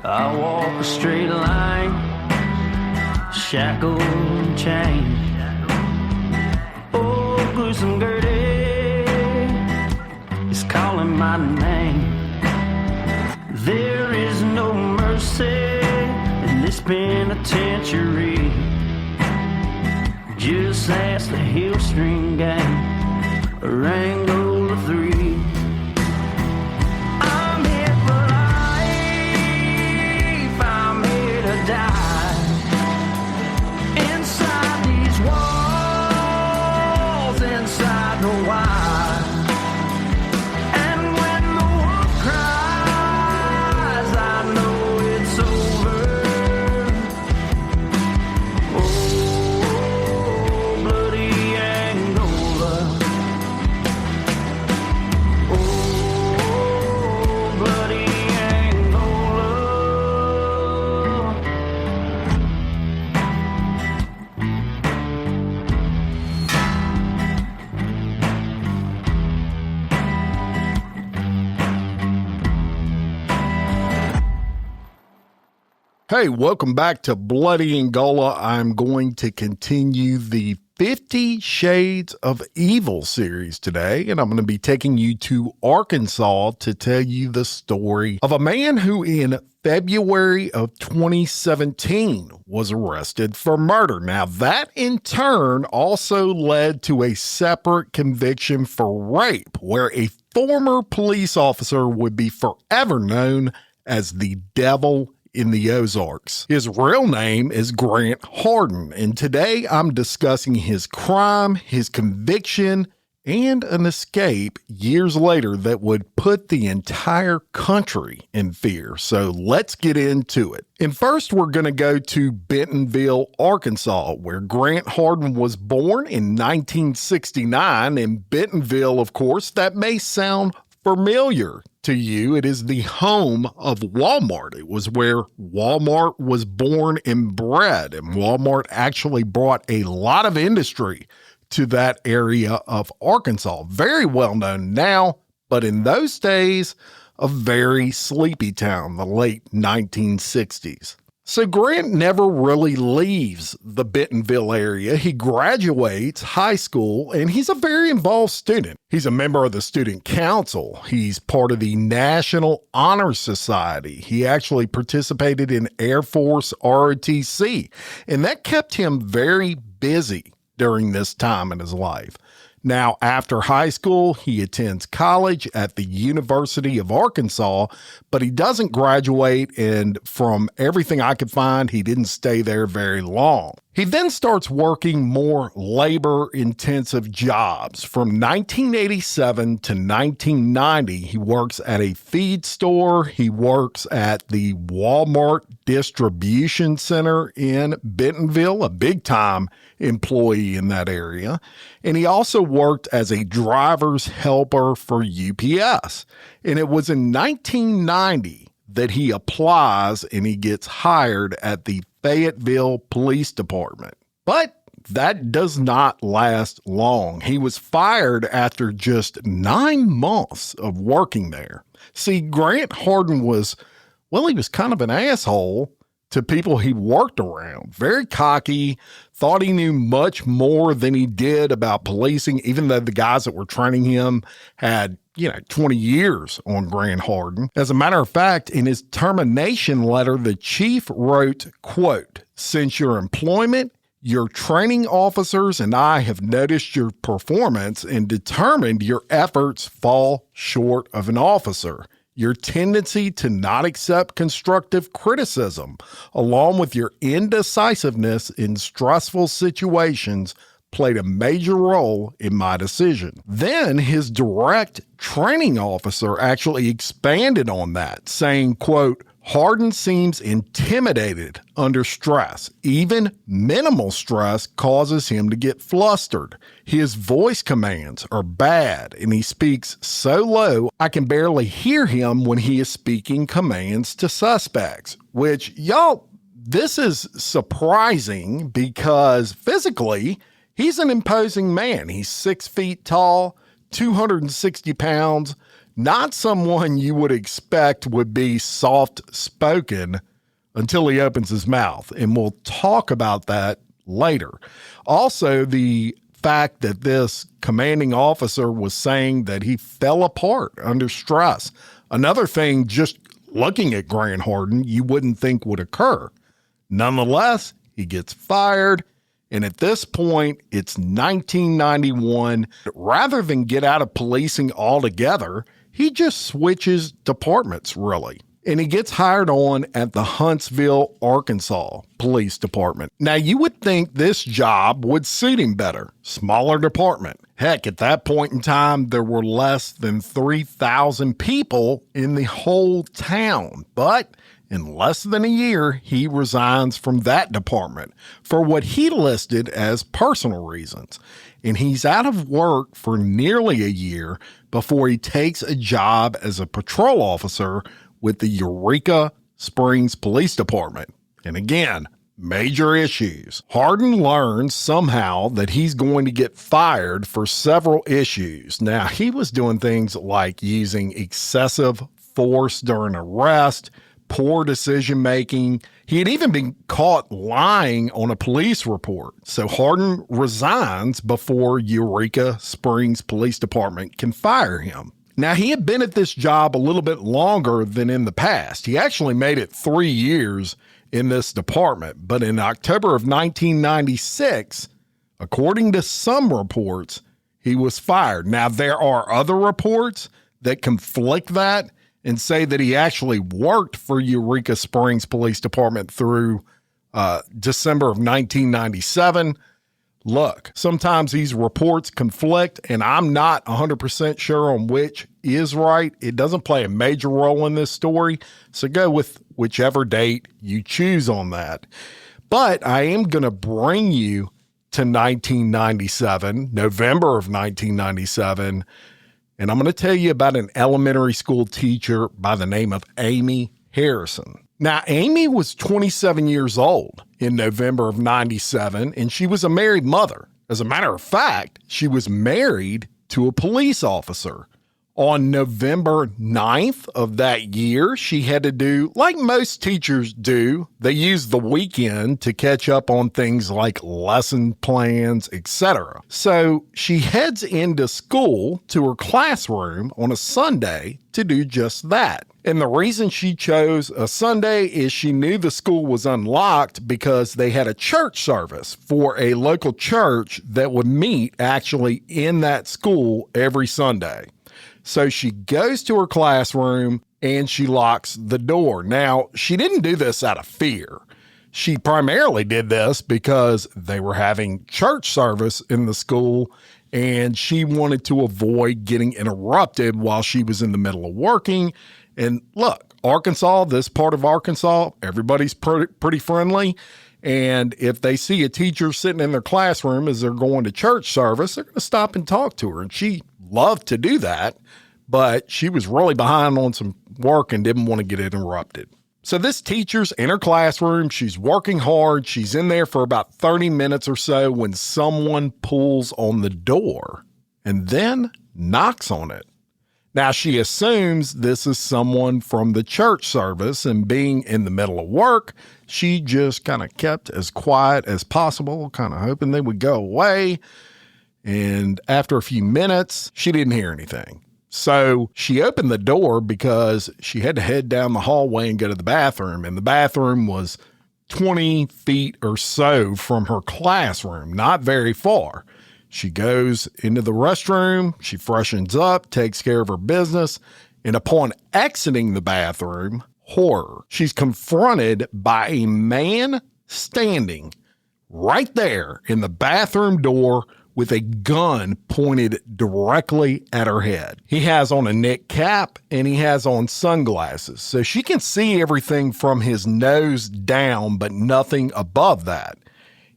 I walk a straight line, shackled and chained. Oh, gruesome Gertie is calling my name. There is no mercy in this penitentiary. Just ask the Hillstring Gang or Angola 3. I'm here for life, I'm here to die. Inside these walls, inside the wire. And when the wolf cries, I know it's over. Oh, bloody Angola. Oh, bloody Angola. Hey, welcome back to Bloody Angola. I'm going to continue the 50 Shades of Evil series today, and I'm going to be taking you to Arkansas to tell you the story of a man who in February of 2017 was arrested for murder. Now, that in turn also led to a separate conviction for rape, where a former police officer would be forever known as the Devil in the Ozarks. His real name is Grant Hardin, and today I'm discussing his crime, his conviction, and an escape years later that would put the entire country in fear. So let's get into it. And first, we're going to go to Bentonville, Arkansas, where Grant Hardin was born in 1969. In Bentonville, of course, that may sound familiar to you. It is the home of Walmart. It was where Walmart was born and bred, and Walmart actually brought a lot of industry to that area of Arkansas. Very well known now, but in those days, a very sleepy town, the late 1960s. So Grant never really leaves the Bentonville area. He graduates high school, and he's a very involved student. He's a member of the student council. He's part of the National Honor Society. He actually participated in Air Force ROTC, and that kept him very busy during this time in his life. Now, after high school, he attends college at the University of Arkansas, but he doesn't graduate, and from everything I could find, he didn't stay there very long. He then starts working more labor-intensive jobs. From 1987 to 1990, he works at a feed store. He works at the Walmart Distribution Center in Bentonville, a big-time employee in that area. And he also worked as a driver's helper for UPS. And it was in 1990 that he applies and he gets hired at the Fayetteville Police Department. But that does not last long. He was fired after just 9 months of working there. See, Grant Hardin was kind of an asshole to people he worked around. Very cocky, thought he knew much more than he did about policing, even though the guys that were training him had 20 years on Grant Hardin. As a matter of fact, in his termination letter, the chief wrote, quote, "Since your employment, your training officers and I have noticed your performance and determined your efforts fall short of an officer. Your tendency to not accept constructive criticism, along with your indecisiveness in stressful situations, played a major role in my decision." Then his direct training officer actually expanded on that, saying, quote, "Hardin seems intimidated under stress. Even minimal stress causes him to get flustered. His voice commands are bad, and he speaks so low I can barely hear him when he is speaking commands to suspects." Which, y'all, this is surprising because physically, he's an imposing man. He's 6 feet tall, 260 pounds, Not someone you would expect would be soft-spoken until he opens his mouth, and we'll talk about that later. Also, the fact that this commanding officer was saying that he fell apart under stress. Another thing, just looking at Grant Hardin, you wouldn't think would occur. Nonetheless, he gets fired, and at this point, it's 1991. Rather than get out of policing altogether, he just switches departments, really. And he gets hired on at the Huntsville, Arkansas Police Department. Now, you would think this job would suit him better. Smaller department. Heck, at that point in time, there were less than 3,000 people in the whole town. But in less than a year, he resigns from that department for what he listed as personal reasons. And he's out of work for nearly a year before he takes a job as a patrol officer with the Eureka Springs Police Department. And again, major issues. Hardin learns somehow that he's going to get fired for several issues. Now, he was doing things like using excessive force during arrest, poor decision-making. He had even been caught lying on a police report. So Hardin resigns before Eureka Springs Police Department can fire him. Now, he had been at this job a little bit longer than in the past. He actually made it 3 years in this department. But in October of 1996, according to some reports, he was fired. Now, there are other reports that conflict that and say that he actually worked for Eureka Springs Police Department through December of 1997. Look, sometimes these reports conflict, and I'm not 100% sure on which is right. It doesn't play a major role in this story, so go with whichever date you choose on that. But I am going to bring you to 1997, November of 1997, and I'm going to tell you about an elementary school teacher by the name of Amy Harrison. Now, Amy was 27 years old in November of 97, and she was a married mother. As a matter of fact, she was married to a police officer. On November 9th of that year, she had to do, like most teachers do, they use the weekend to catch up on things like lesson plans, etc. So she heads into school to her classroom on a Sunday to do just that. And the reason she chose a Sunday is she knew the school was unlocked because they had a church service for a local church that would meet actually in that school every Sunday. So she goes to her classroom and she locks the door. Now, she didn't do this out of fear. She primarily did this because they were having church service in the school and she wanted to avoid getting interrupted while she was in the middle of working. And look, Arkansas, this part of Arkansas, everybody's pretty friendly. And if they see a teacher sitting in their classroom as they're going to church service, they're going to stop and talk to her. And she loved to do that, but she was really behind on some work and didn't want to get interrupted. So this teacher's in her classroom. She's working hard. She's in there for about 30 minutes or so when someone pulls on the door and then knocks on it. Now, she assumes this is someone from the church service, and being in the middle of work, she just kind of kept as quiet as possible, kind of hoping they would go away. And after a few minutes, she didn't hear anything. So she opened the door because she had to head down the hallway and go to the bathroom. And the bathroom was 20 feet or so from her classroom, not very far. She goes into the restroom, she freshens up, takes care of her business, and upon exiting the bathroom, horror, she's confronted by a man standing right there in the bathroom door with a gun pointed directly at her head. He has on a knit cap and he has on sunglasses, so she can see everything from his nose down, but nothing above that.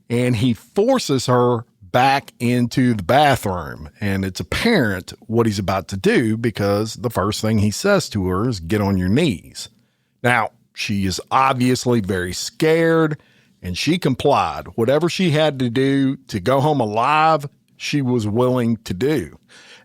And he forces her back into the bathroom, and it's apparent what he's about to do because the first thing he says to her is, "Get on your knees." Now, she is obviously very scared, and she complied. Whatever she had to do to go home alive, she was willing to do.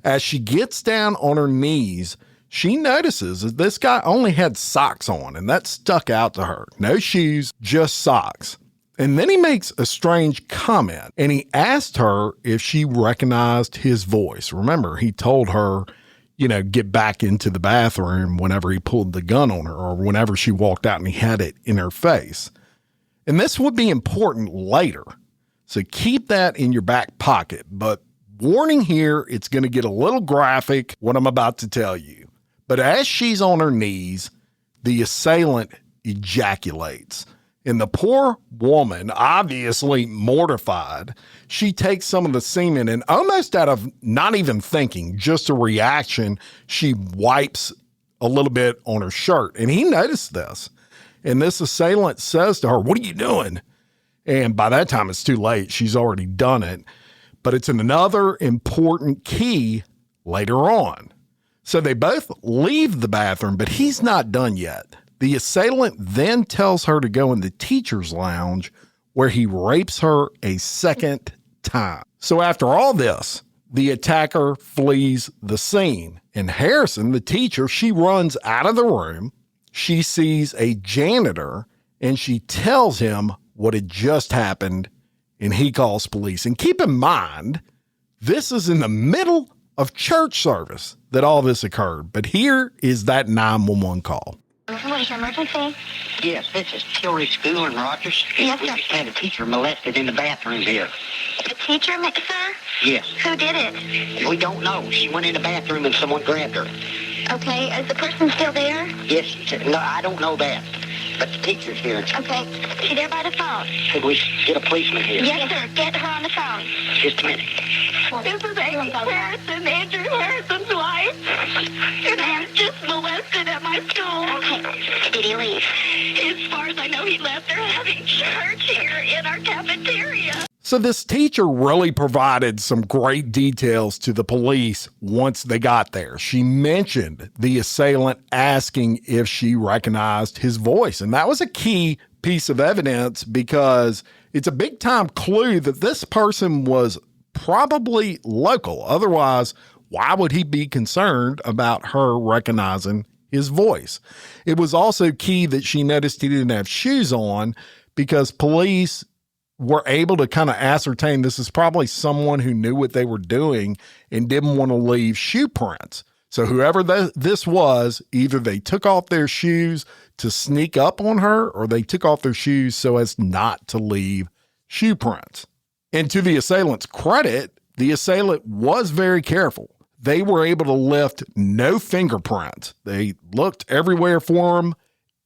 As she gets down on her knees, she notices that this guy only had socks on, and that stuck out to her. No shoes, just socks. And then he makes a strange comment, and he asked her if she recognized his voice. Remember, he told her, get back into the bathroom whenever he pulled the gun on her or whenever she walked out and he had it in her face. And this would be important later. So keep that in your back pocket. But warning here, it's going to get a little graphic, what I'm about to tell you. But as she's on her knees, the assailant ejaculates. And the poor woman, obviously mortified, she takes some of the semen and almost out of not even thinking, just a reaction, she wipes a little bit on her shirt. And he noticed this. And this assailant says to her, "What are you doing?" And by that time, it's too late. She's already done it. But it's another important key later on. So they both leave the bathroom, but he's not done yet. The assailant then tells her to go in the teacher's lounge where he rapes her a second time. So after all this, the attacker flees the scene. And Harrison, the teacher, she runs out of the room. She sees a janitor and she tells him what had just happened, and he calls police. And keep in mind, this is in the middle of church service that all this occurred. But here is that 911 call. What is your emergency? Yes, this is Tilray School in Rogers. Yes, We sir. just had a teacher molested in the bathroom here. The teacher, sir? Yes. Who did it? We don't know. She went in the bathroom and someone grabbed her. Okay, is the person still there? Yes, no, I don't know that. But the teacher's here. Okay, is she there by the phone? Could we get a policeman here? Yes, sir. Get her on the phone. Just a minute. This is Amy Harrison, Andrew Harrison's wife. And I was just molested at my school. Okay, did he leave? As far as I know, he left. They're having church here in our cafeteria. So this teacher really provided some great details to the police once they got there. She mentioned the assailant asking if she recognized his voice. And that was a key piece of evidence because it's a big time clue that this person was probably local. Otherwise, why would he be concerned about her recognizing his voice? It was also key that she noticed he didn't have shoes on because police were able to kind of ascertain this is probably someone who knew what they were doing and didn't want to leave shoe prints. So whoever this was, either they took off their shoes to sneak up on her or they took off their shoes so as not to leave shoe prints. And to the assailant's credit, the assailant was very careful. They were able to lift no fingerprints. They looked everywhere for him.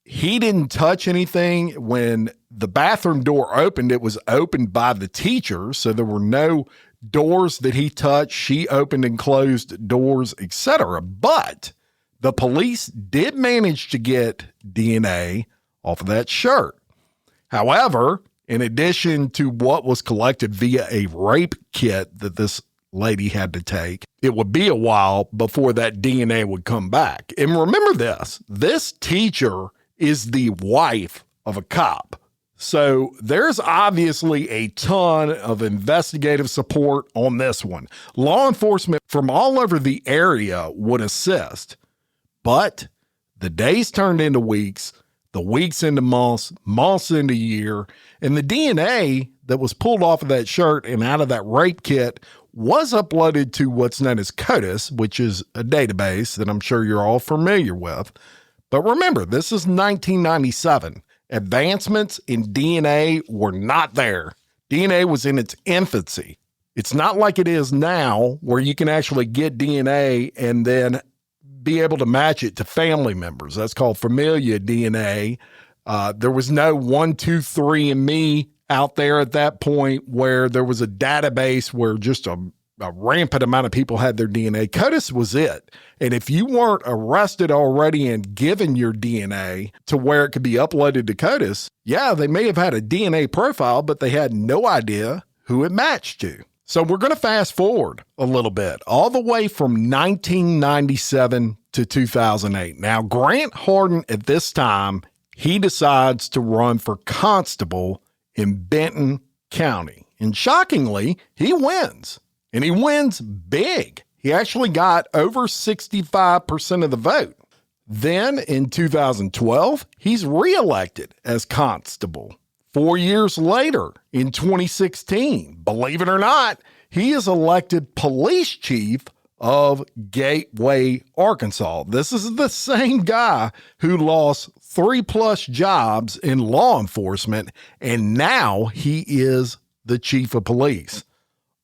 He didn't touch anything. When the bathroom door opened, it was opened by the teacher, so there were no doors that he touched. She opened and closed doors, etc. But the police did manage to get DNA off of that shirt. However, in addition to what was collected via a rape kit that this lady had to take, it would be a while before that DNA would come back. And remember this teacher is the wife of a cop. So there's obviously a ton of investigative support on this one. Law enforcement from all over the area would assist, but the days turned into weeks, the weeks into months, months into year, and the DNA that was pulled off of that shirt and out of that rape kit was uploaded to what's known as CODIS, which is a database that I'm sure you're all familiar with. But remember, this is 1997. Advancements in DNA were not there. DNA was in its infancy. It's not like it is now where you can actually get DNA and then be able to match it to family members. That's called familial DNA. There was no 123andMe out there at that point where there was a database where just a rampant amount of people had their DNA. CODIS was it. And if you weren't arrested already and given your DNA to where it could be uploaded to CODIS, yeah, they may have had a DNA profile, but they had no idea who it matched to. So we're going to fast forward a little bit, all the way from 1997 to 2008. Now, Grant Hardin at this time, he decides to run for constable in Benton County. And shockingly, he wins. And he wins big. He actually got over 65% of the vote. Then in 2012, he's reelected as constable. 4 years later, in 2016, believe it or not, he is elected police chief of Gateway, Arkansas. This is the same guy who lost 3+ jobs in law enforcement, and now he is the chief of police,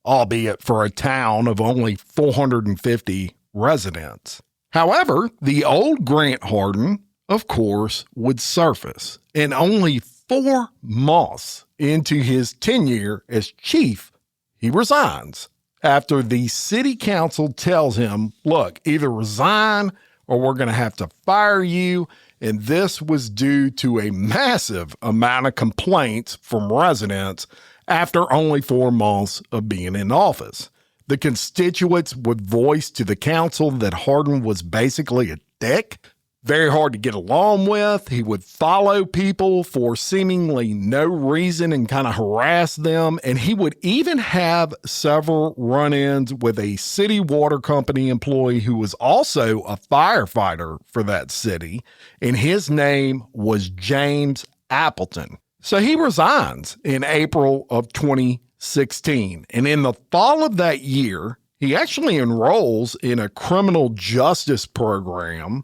albeit for a town of only 450 residents. However, the old Grant Hardin, of course, would surface, and only 4 months into his tenure as chief, he resigns after the city council tells him, look, either resign or we're going to have to fire you. And this was due to a massive amount of complaints from residents after only 4 months of being in office. The constituents would voice to the council that Hardin was basically a dick, very hard to get along with. He would follow people for seemingly no reason and kind of harass them. And he would even have several run-ins with a city water company employee who was also a firefighter for that city. And his name was James Appleton. So he resigns in April of 2016. And in the fall of that year, he actually enrolls in a criminal justice program.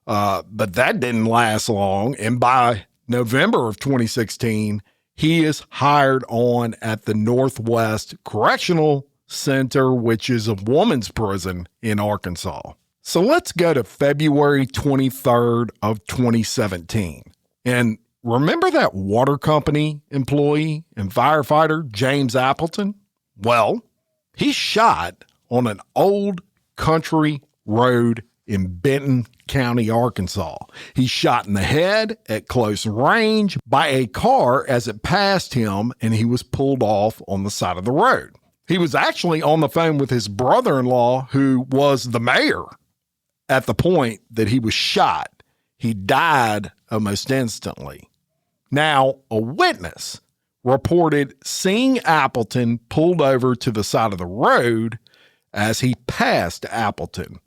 But that didn't last long. And by November of 2016, he is hired on at the Northwest Correctional Center, which is a woman's prison in Arkansas. So let's go to February 23rd of 2017. And remember that water company employee and firefighter, James Appleton? Well, he's shot on an old country road in Benton County, Arkansas. He's shot in the head at close range by a car as it passed him, and he was pulled off on the side of the road. He was actually on the phone with his brother-in-law, who was the mayor at the point that he was shot. He died almost instantly. Now, a witness reported seeing Appleton pulled over to the side of the road as he passed Appleton.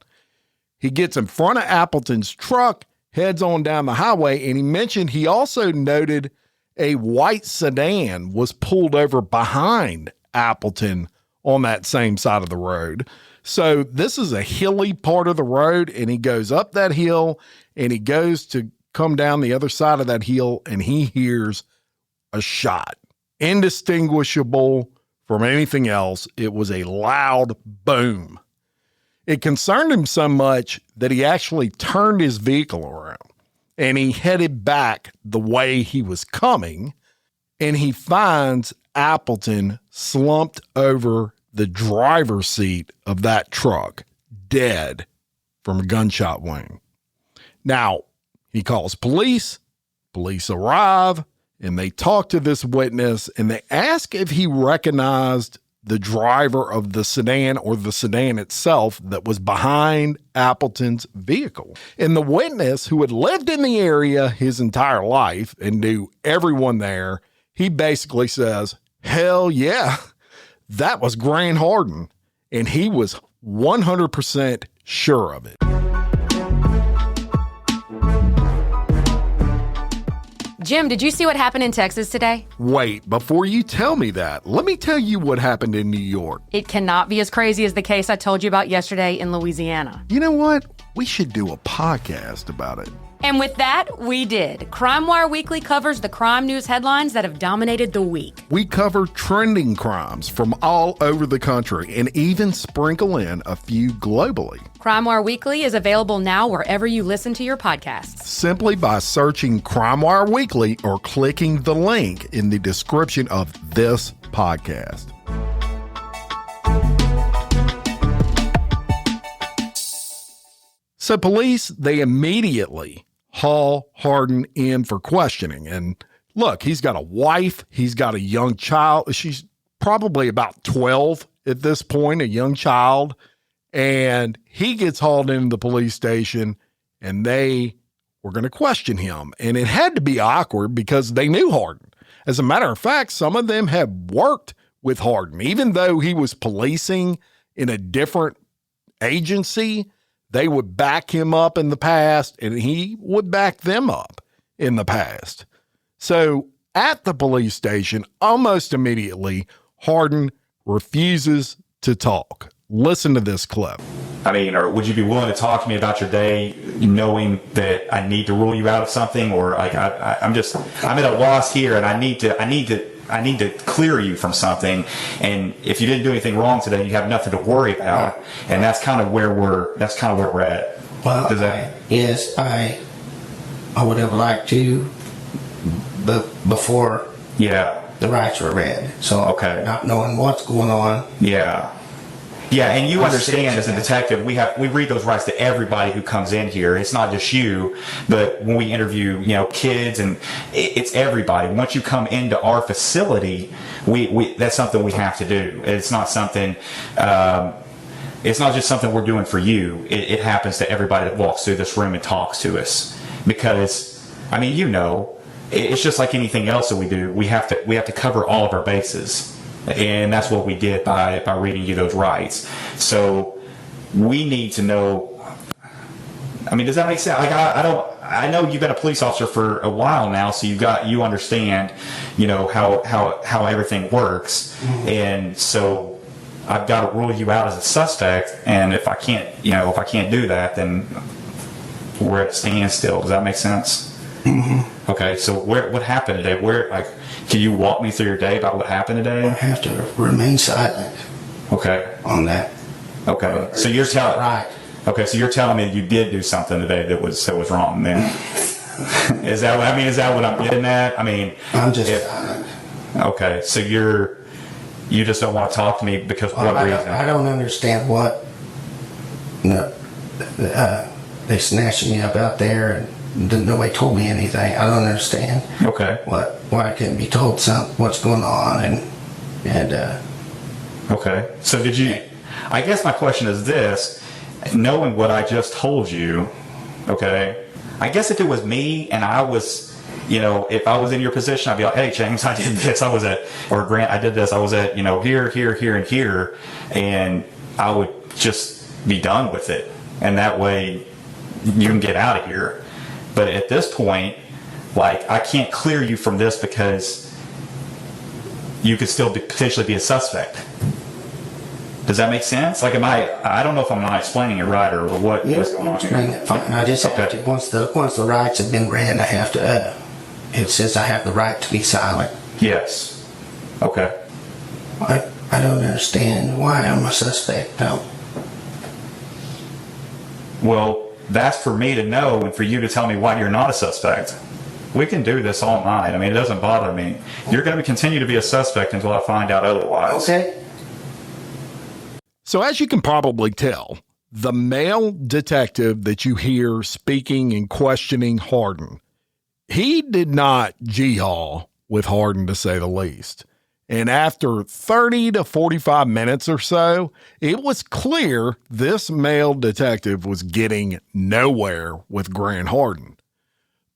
He gets in front of Appleton's truck, heads on down the highway, and he mentioned he also noted a white sedan was pulled over behind Appleton on that same side of the road. So this is a hilly part of the road, and he goes up that hill, and he goes to come down the other side of that hill, and he hears a shot. Indistinguishable from anything else. It was a loud boom. It concerned him so much that he actually turned his vehicle around and he headed back the way he was coming, and he finds Appleton slumped over the driver's seat of that truck, dead from a gunshot wound. Now, he calls police. Police arrive, and they talk to this witness, and they ask if he recognized the driver of the sedan or the sedan itself that was behind Appleton's vehicle. And the witness, who had lived in the area his entire life and knew everyone there, he basically says, hell yeah, that was Grant Hardin. And he was 100% sure of it. Jim, did you see what happened in Texas today? Wait, before you tell me that, let me tell you what happened in New York. It cannot be as crazy as the case I told you about yesterday in Louisiana. You know what? We should do a podcast about it. And with that, we did. Crime Wire Weekly covers the crime news headlines that have dominated the week. We cover trending crimes from all over the country and even sprinkle in a few globally. Crime Wire Weekly is available now wherever you listen to your podcasts. Simply by searching Crime Wire Weekly or clicking the link in the description of this podcast. So police, they immediately haul Hardin in for questioning. And look, he's got a wife. He's got a young child. She's probably about 12 at this point, a young child. And he gets hauled into the police station, and they were going to question him. And it had to be awkward because they knew Hardin. As a matter of fact, some of them had worked with Hardin, even though he was policing in a different agency, they would back him up in the past, and he would back them up in the past. So at the police station, almost immediately, Hardin refuses to talk. Listen to this clip. I mean, or would you be willing to talk to me about your day, knowing that I need to rule you out of something, or like I'm at a loss here, and I need to clear you from something. And if you didn't do anything wrong today, you have nothing to worry about. And that's kind of where we're at. Well, I would have liked to, but before the rights were read. So not knowing what's going on. Yeah, and you understand as a detective, we read those rights to everybody who comes in here. It's not just you, but when we interview, kids, and it's everybody. Once you come into our facility, we that's something we have to do. It's not something. It's not just something we're doing for you. It happens to everybody that walks through this room and talks to us. Because, I mean, it's just like anything else that we do. We have to cover all of our bases. And that's what we did by reading you those rights. So we need to know. I mean, does that make sense? Like, I know you've been a police officer for a while now, so you understand, how everything works. And so I've got to rule you out as a suspect. And if I can't do that, then we're at a standstill. Does that make sense? Mm-hmm. Okay. So what happened today? Can you walk me through your day about what happened today? I have to remain silent. Okay. On that. Okay. So you're telling right. Okay. So you're telling me you did do something today that was wrong, then? Is that what I'm getting at? I mean, I'm just silent. Okay. So you just don't want to talk to me because what reason? I don't understand what. They snatched me up out there and. Nobody told me anything. I don't understand. Okay. Why I couldn't be told what's going on and. Okay. So did you? I guess my question is this: knowing what I just told you, okay. I guess if it was me and I was, if I was in your position, I'd be like, "Hey, James, I did this. Grant, I did this. I was at, here, and here," and I would just be done with it, and that way you can get out of here. But at this point, I can't clear you from this because you could still potentially be a suspect. Does that make sense? I don't know if I'm not explaining it right or what. Yes, I'm explaining it fine. I just have to, once the rights have been read, I have to, it says I have the right to be silent. Yes. Okay. I don't understand why I'm a suspect, no. Well, that's for me to know and for you to tell me why you're not a suspect. We can do this all night. I mean, it doesn't bother me. You're going to continue to be a suspect until I find out otherwise. Okay. So as you can probably tell, the male detective that you hear speaking and questioning Hardin, he did not gee-haw with Hardin, to say the least. And after 30 to 45 minutes or so, it was clear this male detective was getting nowhere with Grant Hardin.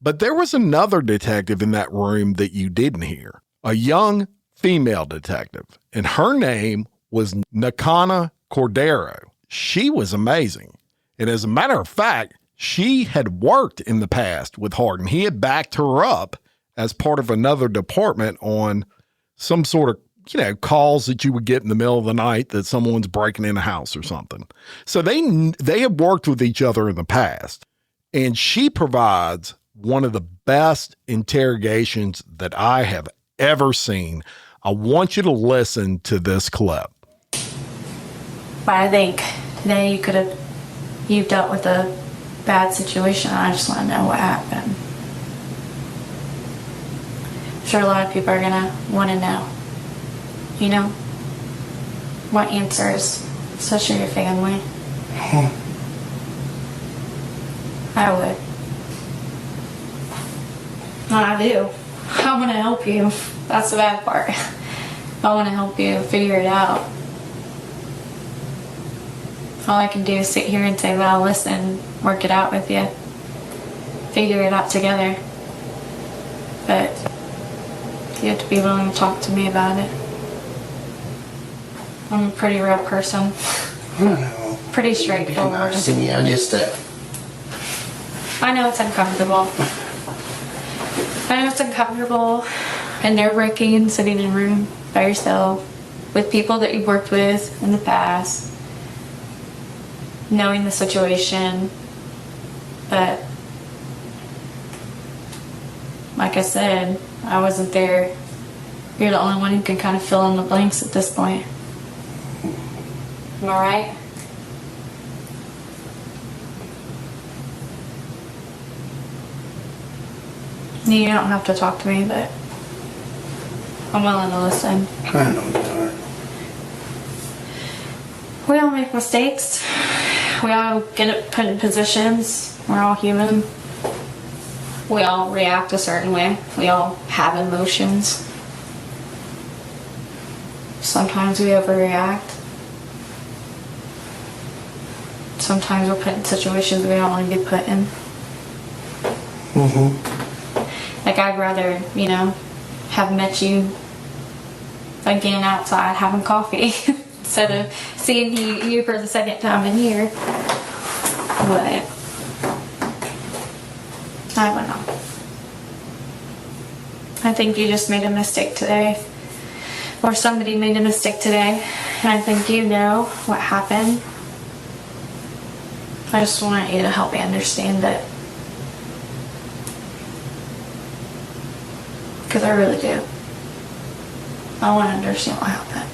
But there was another detective in that room that you didn't hear, a young female detective, and her name was Nakana Cordero. She was amazing. And as a matter of fact, she had worked in the past with Hardin. He had backed her up as part of another department on some sort of, calls that you would get in the middle of the night that someone's breaking in a house or something. So they have worked with each other in the past. And she provides one of the best interrogations that I have ever seen. I want you to listen to this clip. But I think today you've dealt with a bad situation. I just want to know what happened. I'm sure a lot of people are gonna want to know, what answers, especially your family. I would. I do. I want to help you. That's the bad part. I want to help you figure it out. All I can do is sit here and say, well, listen, work it out with you. Figure it out together. But you have to be willing to talk to me about it. I'm a pretty real person. I know. pretty straightforward. Nice to me. I just, I know it's uncomfortable. I know it's uncomfortable and nerve-wracking sitting in a room by yourself with people that you've worked with in the past, knowing the situation, but like I said, I wasn't there. You're the only one who can kind of fill in the blanks at this point. Am I right? You don't have to talk to me, but I'm willing to listen. I know you are. We all make mistakes. We all get put in positions. We're all human. We all react a certain way. We all have emotions. Sometimes we overreact. Sometimes we're put in situations we don't want to be put in. Like, I'd rather, have met you again outside having coffee instead of seeing you for the second time in here. But I don't know. I think you just made a mistake today. Or somebody made a mistake today. And I think you know what happened. I just want you to help me understand it. Because I really do. I want to understand what happened.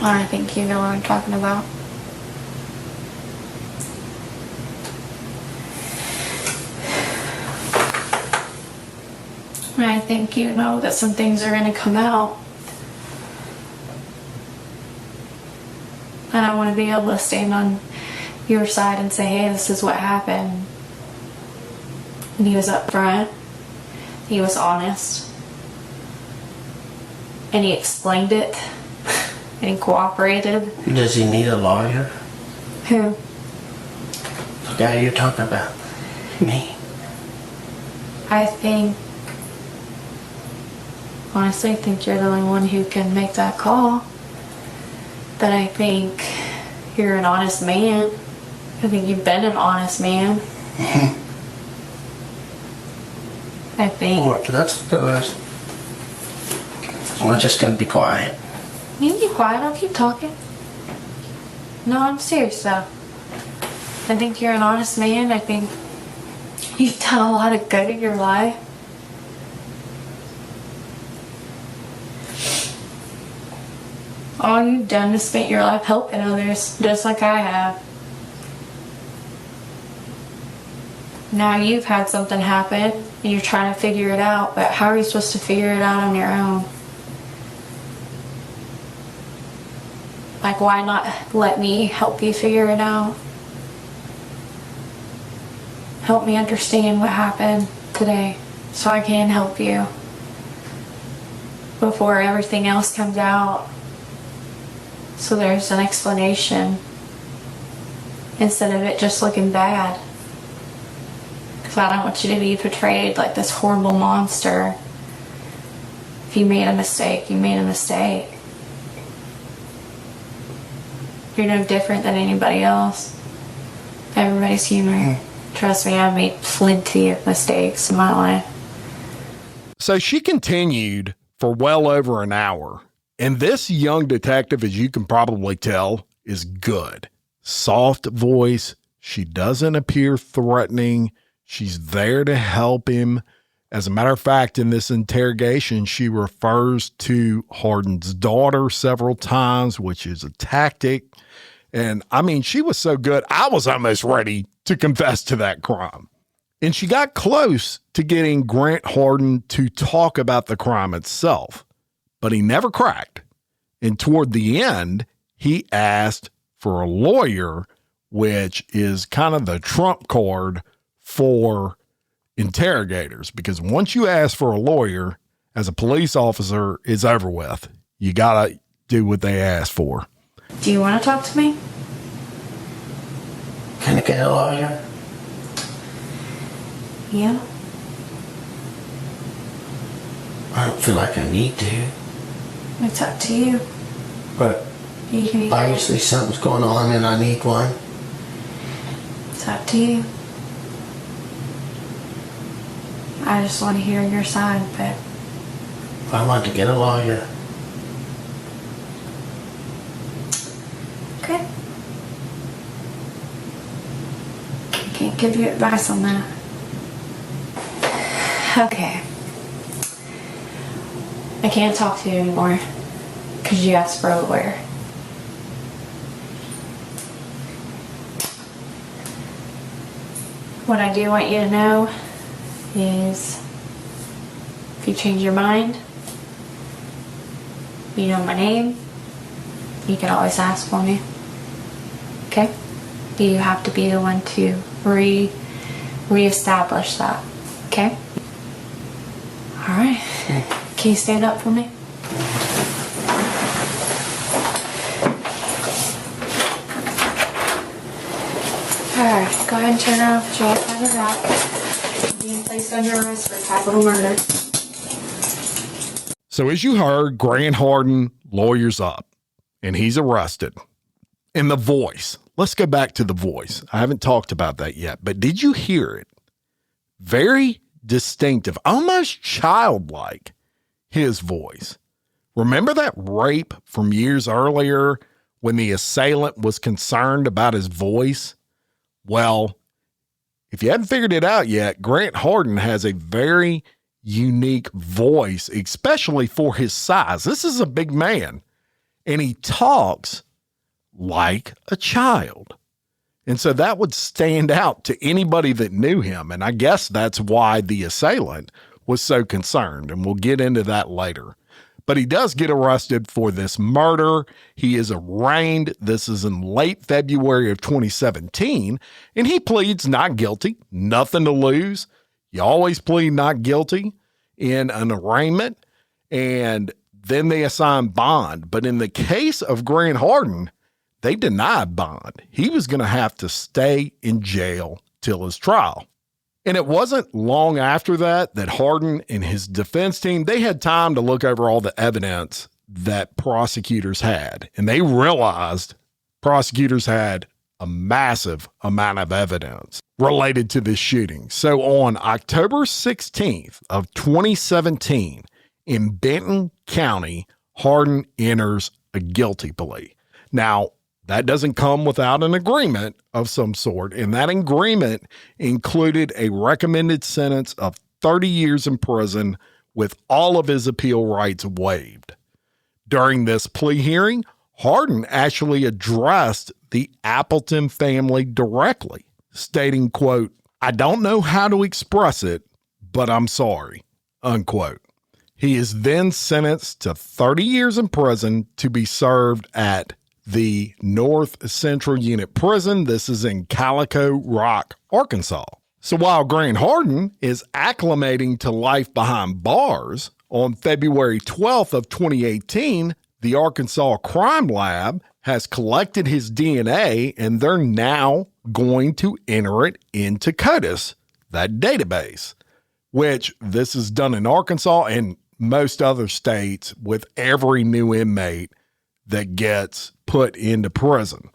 I think you know what I'm talking about. And I think you know that some things are going to come out. And I want to be able to stand on your side and say, hey, this is what happened. And he was upfront. He was honest. And he explained it. And he cooperated. Does he need a lawyer? Who? The guy you're talking about. Me. Honestly, I think you're the only one who can make that call. But I think you're an honest man. I think you've been an honest man. I think. Well, that's good. I'm just gonna be quiet. You can be quiet, I'll keep talking. No, I'm serious though. I think you're an honest man. I think you've done a lot of good in your life. All you've done is spent your life helping others, just like I have. Now you've had something happen and you're trying to figure it out, but how are you supposed to figure it out on your own? Like, why not let me help you figure it out? Help me understand what happened today so I can help you before everything else comes out. So there's an explanation instead of it just looking bad. Because I don't want you to be portrayed like this horrible monster. If you made a mistake, you made a mistake. You're no different than anybody else. Everybody's human. Trust me, I've made plenty of mistakes in my life. So she continued for well over an hour. And this young detective, as you can probably tell, is good. Soft voice. She doesn't appear threatening. She's there to help him. As a matter of fact, in this interrogation, she refers to Hardin's daughter several times, which is a tactic. And I mean, she was so good, I was almost ready to confess to that crime. And she got close to getting Grant Hardin to talk about the crime itself, but he never cracked. And toward the end, he asked for a lawyer, which is kind of the trump card for interrogators, because once you ask for a lawyer as a police officer, it's over with. You got to do what they ask for. Do you want to talk to me? Can I get a lawyer? Yeah. I don't feel like I need to. It's up to you. But You can obviously something's going on and I need one. It's up to you. I just want to hear your side, but I want to get a lawyer. okay. I can't give you advice on that. Okay. I can't talk to you anymore because you asked for a lawyer. What I do want you to know is if you change your mind, you know my name, you can always ask for me. Okay? You have to be the one to reestablish that. Okay? Alright. Can you stand up for me? Alright, go ahead and turn around, put your hands behind your back. Being placed under arrest for capital murder. So as you heard, Grant Hardin lawyers up and he's arrested. And the voice, let's go back to the voice. I haven't talked about that yet, but did you hear it? Very distinctive, almost childlike, his voice. Remember that rape from years earlier when the assailant was concerned about his voice? Well, if you hadn't figured it out yet, Grant Hardin has a very unique voice, especially for his size. This is a big man, and he talks like a child. And so that would stand out to anybody that knew him. And I guess that's why the assailant was so concerned. And we'll get into that later. But he does get arrested for this murder. He is arraigned. This is in late February of 2017. And he pleads not guilty. Nothing to lose. You always plead not guilty in an arraignment. And then they assign bond. But in the case of Grant Hardin, they denied bond. He was going to have to stay in jail till his trial. And it wasn't long after that Hardin and his defense team, they had time to look over all the evidence that prosecutors had. And they realized prosecutors had a massive amount of evidence related to this shooting. So on October 16th of 2017 in Benton County, Hardin enters a guilty plea. Now, that doesn't come without an agreement of some sort, and that agreement included a recommended sentence of 30 years in prison with all of his appeal rights waived. During this plea hearing, Hardin actually addressed the Appleton family directly, stating, quote, "I don't know how to express it, but I'm sorry," unquote. He is then sentenced to 30 years in prison to be served at the North Central Unit Prison. This is in Calico Rock, Arkansas. So while Grant Hardin is acclimating to life behind bars, on February 12th of 2018, the Arkansas Crime Lab has collected his DNA and they're now going to enter it into CODIS, that database, which this is done in Arkansas and most other states with every new inmate that gets put into prison.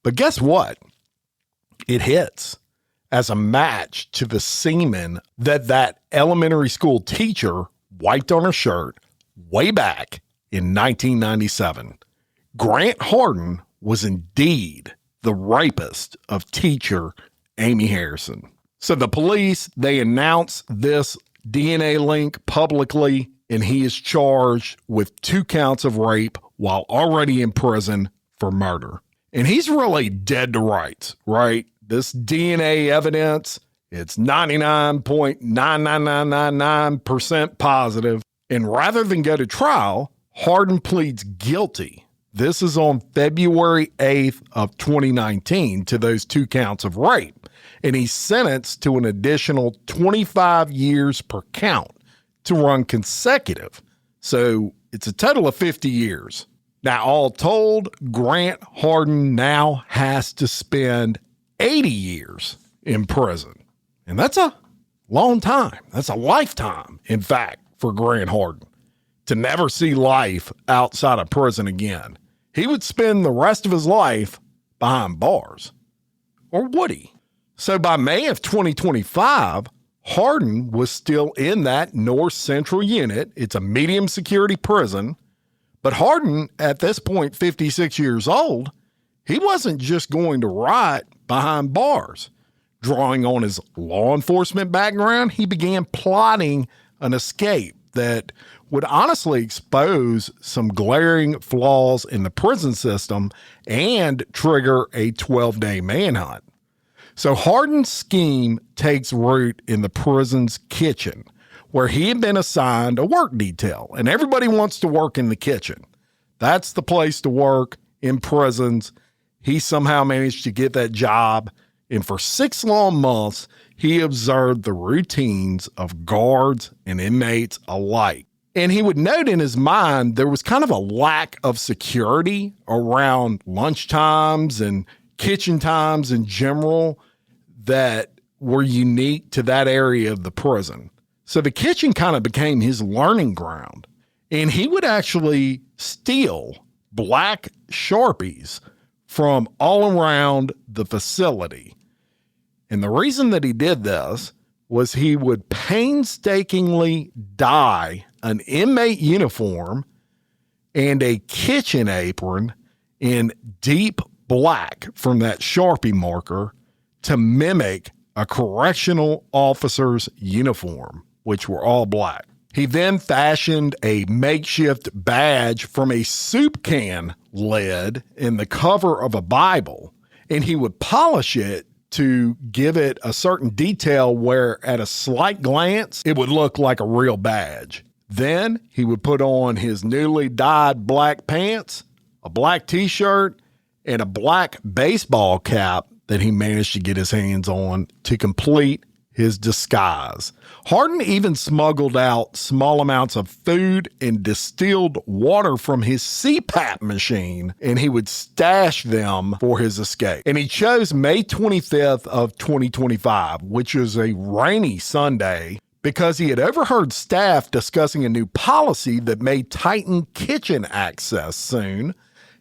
But guess what? It hits as a match to the semen that elementary school teacher wiped on her shirt way back in 1997. Grant Hardin was indeed the rapist of teacher Amy Harrison. So the police, they announced this DNA link publicly, and he is charged with 2 counts of rape while already in prison for murder. And he's really dead to rights, right? This DNA evidence, it's 99.99999% positive. And rather than go to trial, Hardin pleads guilty. This is on February 8th of 2019 to those 2 counts of rape. And he's sentenced to an additional 25 years per count to run consecutive. So it's a total of 50 years. Now, all told, Grant Hardin now has to spend 80 years in prison. And that's a long time. That's a lifetime, in fact, for Grant Hardin, to never see life outside of prison again. He would spend the rest of his life behind bars. Or would he? So by May of 2025, Hardin was still in that North Central unit. It's a medium security prison. But Hardin, at this point, 56 years old, he wasn't just going to rot behind bars. Drawing on his law enforcement background, he began plotting an escape that would honestly expose some glaring flaws in the prison system and trigger a 12-day manhunt. So Hardin's scheme takes root in the prison's kitchen, where he had been assigned a work detail, and everybody wants to work in the kitchen. That's the place to work in prisons. He somehow managed to get that job, and for 6 long months, he observed the routines of guards and inmates alike. And he would note in his mind there was kind of a lack of security around lunch times and kitchen times in general that were unique to that area of the prison. So the kitchen kind of became his learning ground. And he would actually steal black Sharpies from all around the facility. And the reason that he did this was he would painstakingly dye an inmate uniform and a kitchen apron in deep black from that Sharpie marker to mimic a correctional officer's uniform, which were all black. He then fashioned a makeshift badge from a soup can lid in the cover of a Bible, and he would polish it to give it a certain detail where at a slight glance, it would look like a real badge. Then he would put on his newly dyed black pants, a black t-shirt, and a black baseball cap that he managed to get his hands on to complete his disguise. Hardin even smuggled out small amounts of food and distilled water from his CPAP machine, and he would stash them for his escape. And he chose May 25th of 2025, which is a rainy Sunday, because he had overheard staff discussing a new policy that may tighten kitchen access soon.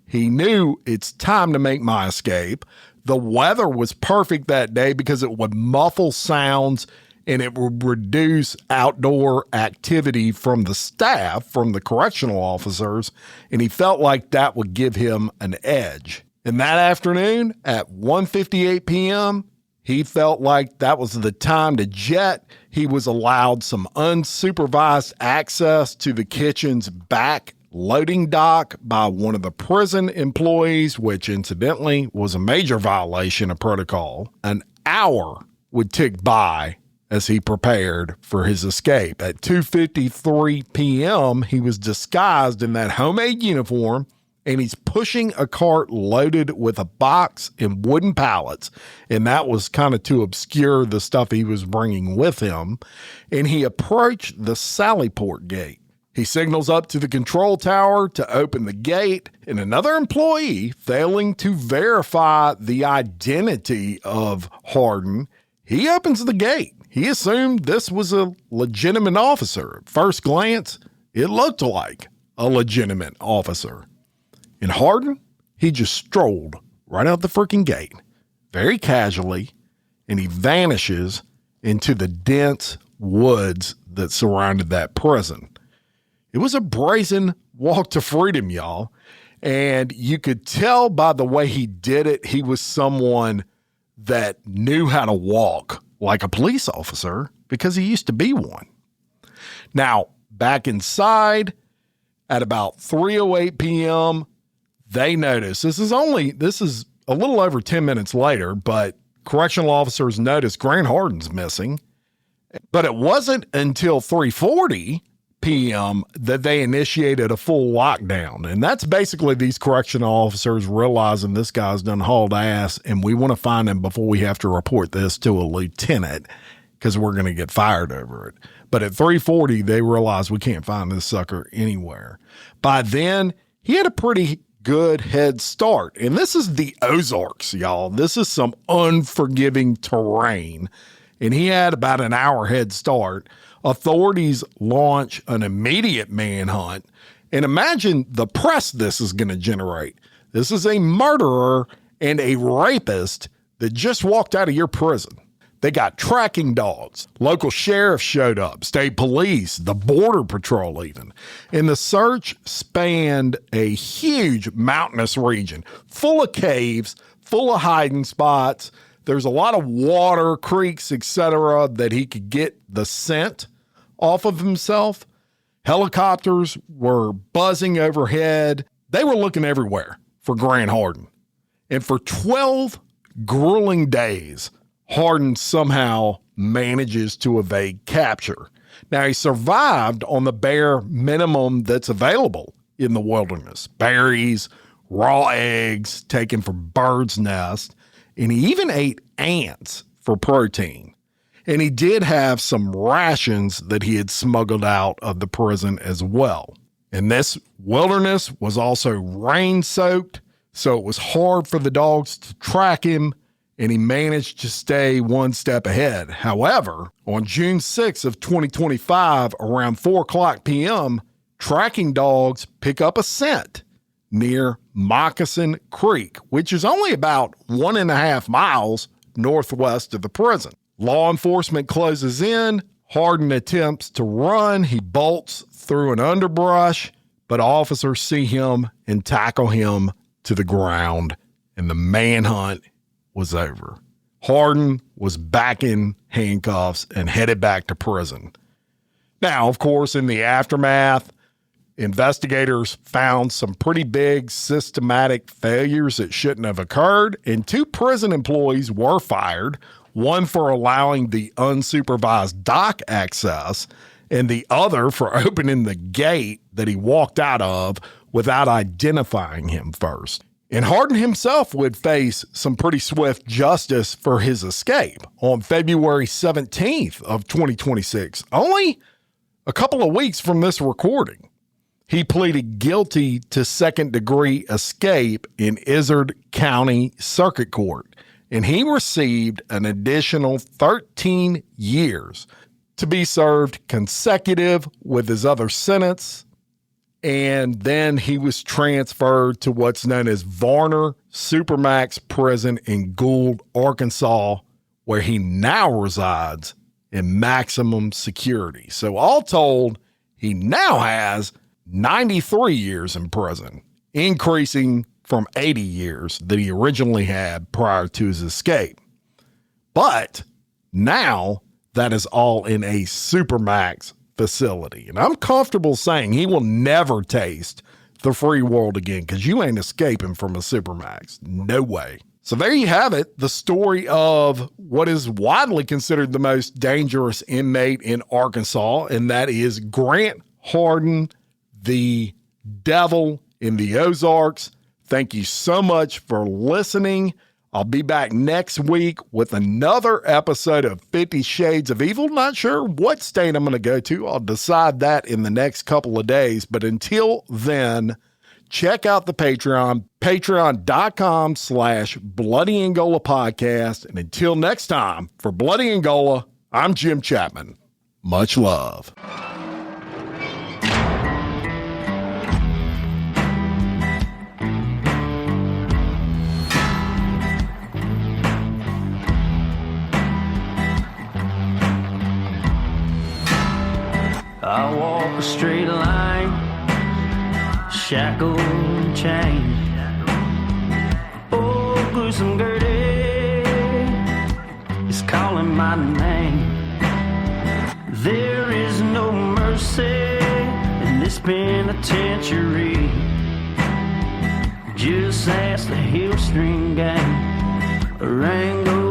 He knew it's time to make my escape. The weather was perfect that day because it would muffle sounds and it would reduce outdoor activity from the staff, from the correctional officers, and he felt like that would give him an edge. And that afternoon at 1:58 p.m., he felt like that was the time to jet. He was allowed some unsupervised access to the kitchen's back loading dock by one of the prison employees, which incidentally was a major violation of protocol. An hour would tick by as he prepared for his escape. At 2:53 p.m., he was disguised in that homemade uniform, and he's pushing a cart loaded with a box and wooden pallets, and that was kind of to obscure the stuff he was bringing with him, and he approached the Sallyport gate. He signals up to the control tower to open the gate, and another employee, failing to verify the identity of Hardin, he opens the gate. He assumed this was a legitimate officer. At first glance, it looked like a legitimate officer. And Hardin, he just strolled right out the freaking gate, very casually, and he vanishes into the dense woods that surrounded that prison. It was a brazen walk to freedom, y'all. And you could tell by the way he did it, he was someone that knew how to walk like a police officer because he used to be one. Now, back inside at about 3:08 p.m., they notice this is a little over 10 minutes later, but correctional officers noticed Grant Hardin's missing. But it wasn't until 3:40 p.m. that they initiated a full lockdown. And that's basically these correctional officers realizing this guy's done hauled ass and we want to find him before we have to report this to a lieutenant because we're going to get fired over it. But at 3:40, they realized we can't find this sucker anywhere. By then, he had a pretty good head start. And this is the Ozarks, y'all. This is some unforgiving terrain. And he had about an hour head start Authorities launch an immediate manhunt, and imagine the press this is going to generate. This is a murderer and a rapist that just walked out of your prison. They got tracking dogs. Local sheriffs showed up, state police, the border patrol even. And the search spanned a huge mountainous region full of caves, full of hiding spots. There's a lot of water, creeks, etc. that he could get the scent off of himself. Helicopters were buzzing overhead. They were looking everywhere for Grant Hardin. And for 12 grueling days, Hardin somehow manages to evade capture. Now, he survived on the bare minimum that's available in the wilderness. Berries, raw eggs taken from birds' nests, and he even ate ants for protein. And he did have some rations that he had smuggled out of the prison as well. And this wilderness was also rain-soaked, so it was hard for the dogs to track him, and he managed to stay one step ahead. However, on June 6th of 2025, around 4:00 p.m., tracking dogs pick up a scent near Moccasin Creek, which is only about 1.5 miles northwest of the prison. Law enforcement closes in. Hardin attempts to run. He bolts through an underbrush, but officers see him and tackle him to the ground, and the manhunt was over. Hardin was back in handcuffs and headed back to prison. Now, of course, in the aftermath, investigators found some pretty big systematic failures that shouldn't have occurred, and 2 prison employees were fired, one for allowing the unsupervised dock access, and the other for opening the gate that he walked out of without identifying him first. And Hardin himself would face some pretty swift justice for his escape on February 17th of 2026, only a couple of weeks from this recording. He pleaded guilty to second-degree escape in Izard County Circuit Court, and he received an additional 13 years to be served consecutive with his other sentence. And then he was transferred to what's known as Varner Supermax Prison in Gould, Arkansas, where he now resides in maximum security. So all told, he now has 93 years in prison, increasing from 80 years that he originally had prior to his escape. But now that is all in a Supermax facility. And I'm comfortable saying he will never taste the free world again, because you ain't escaping from a Supermax. No way. So there you have it, the story of what is widely considered the most dangerous inmate in Arkansas, and that is Grant Hardin, the devil in the Ozarks. Thank you so much for listening. I'll be back next week with another episode of 50 Shades of Evil. Not sure what state I'm going to go to. I'll decide that in the next couple of days. But until then, check out the Patreon, patreon.com/Bloody Angola Podcast. And until next time, for Bloody Angola, I'm Jim Chapman. Much love. I walk a straight line, shackled and chained. Oh, gruesome Gertie is calling my name. There is no mercy in this penitentiary. Just ask the Hill String Gang or Angola